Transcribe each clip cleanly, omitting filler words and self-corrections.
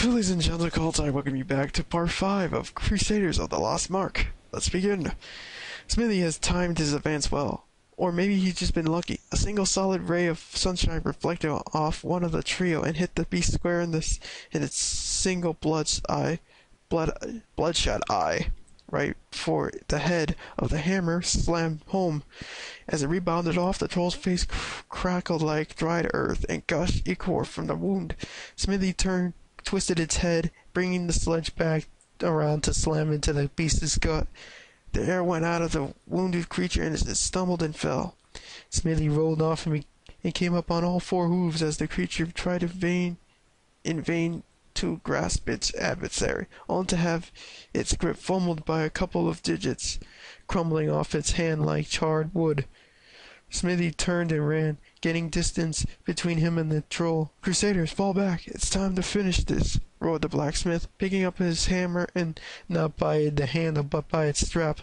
Ladies and gentlemen, I welcome you back to part 5 of Crusaders of the Lost Mark. Let's begin. Smithy has timed his advance well. Or maybe he's just been lucky. A single solid ray of sunshine reflected off one of the trio and hit the beast square in its single bloodshot eye. Right before the head of the hammer slammed home. As it rebounded off, the troll's face crackled like dried earth and gushed ichor from the wound. Smithy twisted its head, bringing the sledge back around to slam into the beast's gut. The air went out of the wounded creature and it stumbled and fell. Smithy rolled off and came up on all four hooves as the creature tried in vain to grasp its adversary, only to have its grip fumbled by a couple of digits, crumbling off its hand like charred wood. Smithy turned and ran, getting distance between him and the troll. "Crusaders, fall back! It's time to finish this!" roared the blacksmith, picking up his hammer, and not by the handle but by its strap.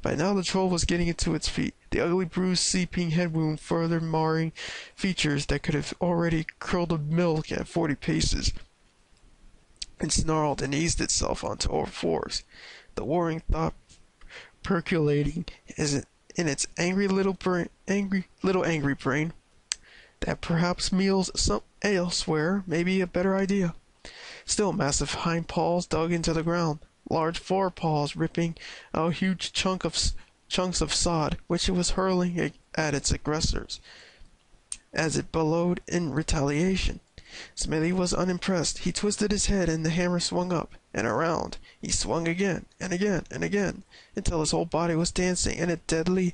By now the troll was getting to its feet, the ugly bruised seeping head wound further marring features that could have already curdled milk at 40 paces. It snarled and eased itself onto all fours, the warring thought percolating in its angry little brain that perhaps meals elsewhere may be a better idea. Still, massive hind paws dug into the ground, large fore paws ripping out huge chunks of sod, which it was hurling at its aggressors as it bellowed in retaliation. Smithy was unimpressed. He twisted his head and the hammer swung up and around. He swung again and again and again until his whole body was dancing in a deadly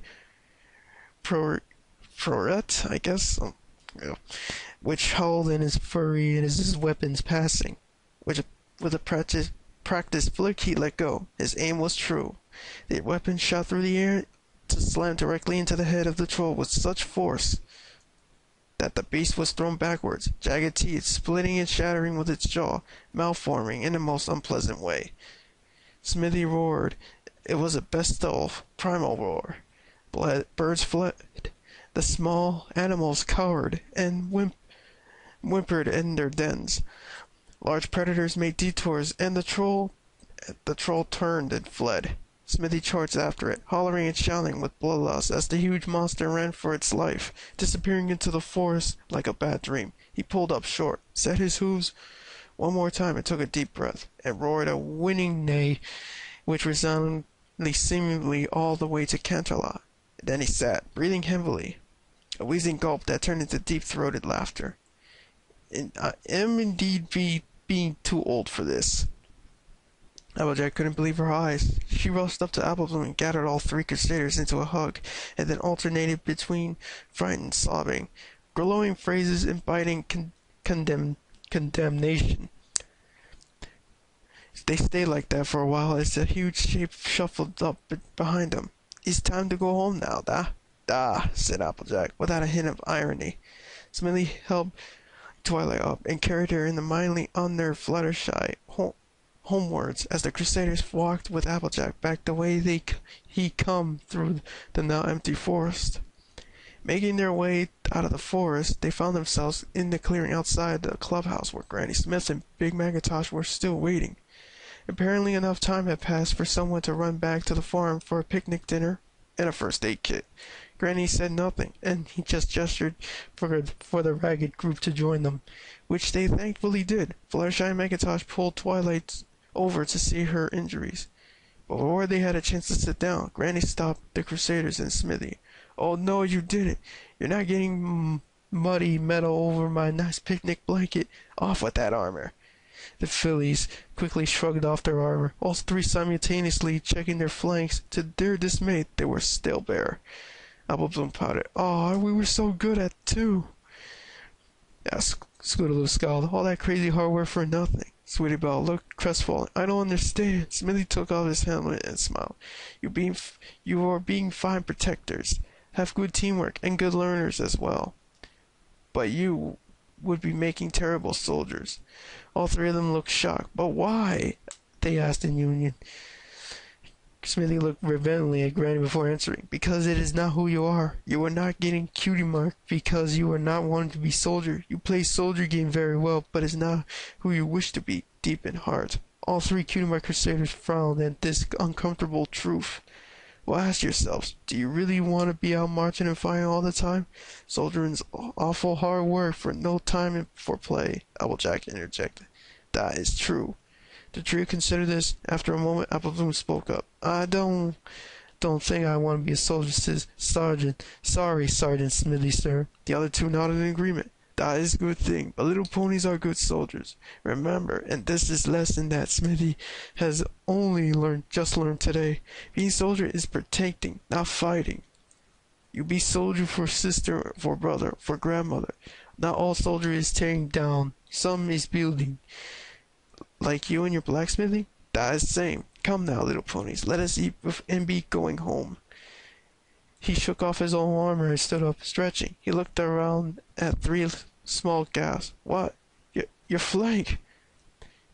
proret, I guess, which howled in his fury and his weapons passing. With a practiced flick, he let go. His aim was true. The weapon shot through the air to slam directly into the head of the troll with such force that the beast was thrown backwards, jagged teeth splitting and shattering with its jaw, malforming in the most unpleasant way. Smithy roared. It was a bestial, primal roar. Birds fled. The small animals cowered and whimpered in their dens. Large predators made detours, and the troll turned and fled. Smithy charged after it, hollering and shouting with bloodlust as the huge monster ran for its life, disappearing into the forest like a bad dream. He pulled up short, set his hooves one more time and took a deep breath, and roared a winning neigh which resounded seemingly all the way to Canterlot. Then he sat, breathing heavily, a wheezing gulp that turned into deep-throated laughter. "I am indeed being too old for this." Applejack couldn't believe her eyes. She rushed up to Applebloom and gathered all three Crusaders into a hug, and then alternated between frightened sobbing, glowing phrases, and biting condemnation. They stayed like that for a while as the huge shape shuffled up behind them. "It's time to go home now, da," said Applejack, without a hint of irony. Smithy held Twilight up and carried her in the mildly unnerved Fluttershy homewards as the Crusaders walked with Applejack back the way he come through the now empty forest. Making their way out of the forest, they found themselves in the clearing outside the clubhouse where Granny Smith and Big Macintosh were still waiting. Apparently enough time had passed for someone to run back to the farm for a picnic dinner and a first aid kit. Granny said nothing, and he just gestured for the ragged group to join them, which they thankfully did. Fluttershy and Macintosh pulled Twilight over to see her injuries. But before they had a chance to sit down, Granny stopped the Crusaders and Smithy. "Oh no, you didn't. You're not getting muddy metal over my nice picnic blanket. Off with that armor." The fillies quickly shrugged off their armor, all three simultaneously checking their flanks. To their dismay, they were still bare. Applebloom pouted. "Aw, we were so good at two." Yeah, Scootaloo scowled. "All that crazy hard work for nothing." Sweetie Belle looked crestfallen. "I don't understand." Smithy took off his helmet and smiled. You are being fine protectors. Have good teamwork and good learners as well. But you would be making terrible soldiers." All three of them looked shocked. "But why?" they asked in union. Smithy looked reverently at Granny before answering. Because it is not who you are. You are not getting cutie mark because you are not wanting to be soldier. You play soldier game very well, but it's not who you wish to be, deep in heart. All three cutie mark Crusaders frowned at this uncomfortable truth. Well, ask yourselves, do you really want to be out marching and fighting all the time? Soldiering's awful hard work for no time for play, Applejack interjected. That is true. The trio considered this. After a moment, Apple Bloom spoke up. I don't think I want to be a soldier, says Sergeant. Sorry, Sergeant Smithy, sir. The other two nodded in agreement. That is a good thing, but little ponies are good soldiers. Remember, and this is lesson that Smithy has just learned today. Being soldier is protecting, not fighting. You be soldier for sister, for brother, for grandmother. Not all soldier is tearing down. Some is building. Like you and your blacksmithing? That is the same. Come now, little ponies, let us eat and be going home. He shook off his old armor and stood up, stretching. He looked around at three small gasps. What? Your flank!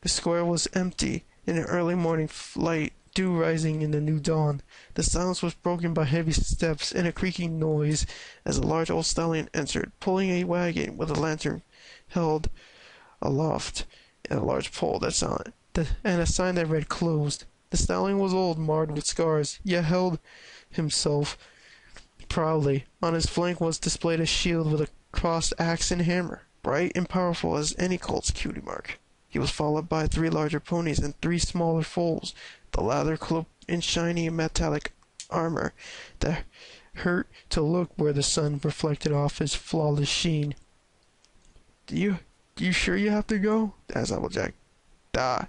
The square was empty in an early morning light, dew rising in the new dawn. The silence was broken by heavy steps and a creaking noise as a large old stallion entered, pulling a wagon with a lantern held aloft and a large pole that sounded, and a sign that read closed. The stallion was old, marred with scars, yet held himself proudly. On his flank was displayed a shield with a crossed axe and hammer, bright and powerful as any colt's cutie mark. He was followed by three larger ponies and three smaller foals, the latter cloaked in shiny metallic armor that hurt to look where the sun reflected off his flawless sheen. You sure you have to go? Asked Applejack.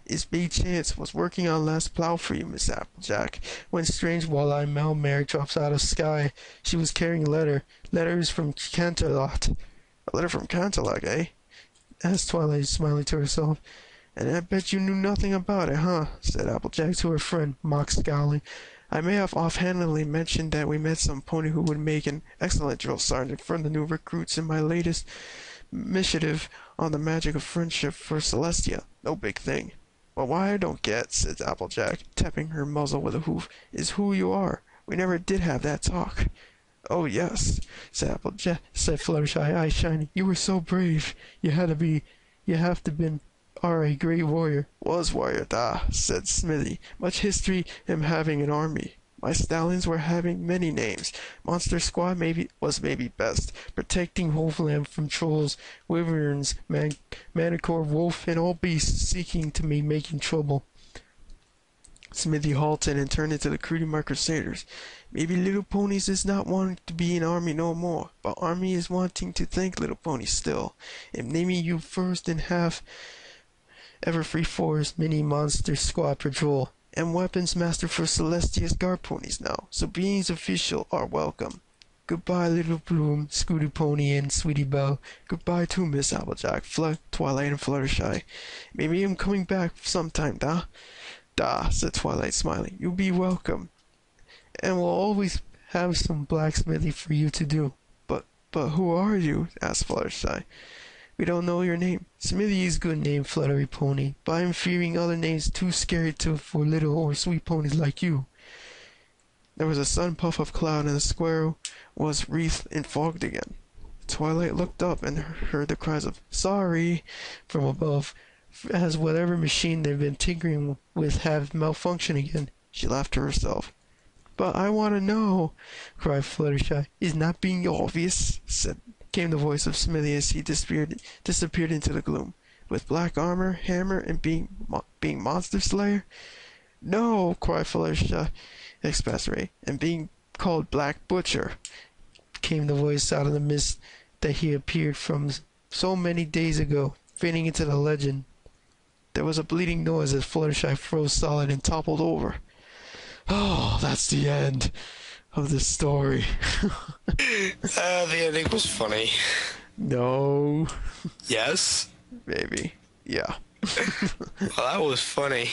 It's big chance. Was working on last plow for you, Miss Applejack. When strange wall-eyed Mary drops out of sky. She was carrying letters from Canterlot. A letter from Canterlot, eh? Asked Twilight, smiling to herself. And I bet you knew nothing about it, huh? Said Applejack to her friend, mock scowling. I may have offhandedly mentioned that we met some pony who would make an excellent drill sergeant for the new recruits in my latest initiative on the magic of friendship for Celestia. No big thing. Well, why I don't get, said Applejack, tapping her muzzle with a hoof, is who you are. We never did have that talk. Oh, yes, said Fluttershy, eyes shining. You were so brave. You have been a great warrior. Was warrior, said Smithy. Much history in having an army. My stallions were having many names. Monster Squad was maybe best, protecting Wolfland from trolls, wyverns, manicore, wolf, and all beasts seeking to me making trouble. Smithy halted and turned into the Cutie Mark Crusaders. Maybe Little Ponies is not wanting to be an army no more, but army is wanting to thank Little Ponies still. And naming you first and have Everfree Forest Mini Monster Squad Patrol. And weapons master for Celestia's guard ponies now, so beings official are welcome. Goodbye, Little Bloom, Scooty Pony, and Sweetie Belle. Goodbye too, Miss Applejack, Twilight, and Fluttershy. Maybe I'm coming back sometime, said Twilight, smiling. You'll be welcome, and we'll always have some blacksmithing for you to do. But who are you? Asked Fluttershy. We don't know your name. Smithy is good name, Fluttery Pony, but I'm fearing other names too scary for little or sweet ponies like you. There was a sudden puff of cloud, and the square was wreathed in fog again. Twilight looked up and heard the cries of "Sorry" from above, as whatever machine they'd been tinkering with had malfunctioned again. She laughed to herself. But I want to know, cried Fluttershy. Is not being obvious? Came the voice of Smithy as he disappeared into the gloom. With black armor, hammer, and being Monster Slayer? No, cried Fluttershy, expectorate, and being called Black Butcher, came the voice out of the mist that he appeared from so many days ago, fading into the legend. There was a bleeding noise as Fluttershy froze solid and toppled over. Oh, that's the end of the story. The ending was funny. No. Yes? Maybe. Yeah. Well, that was funny.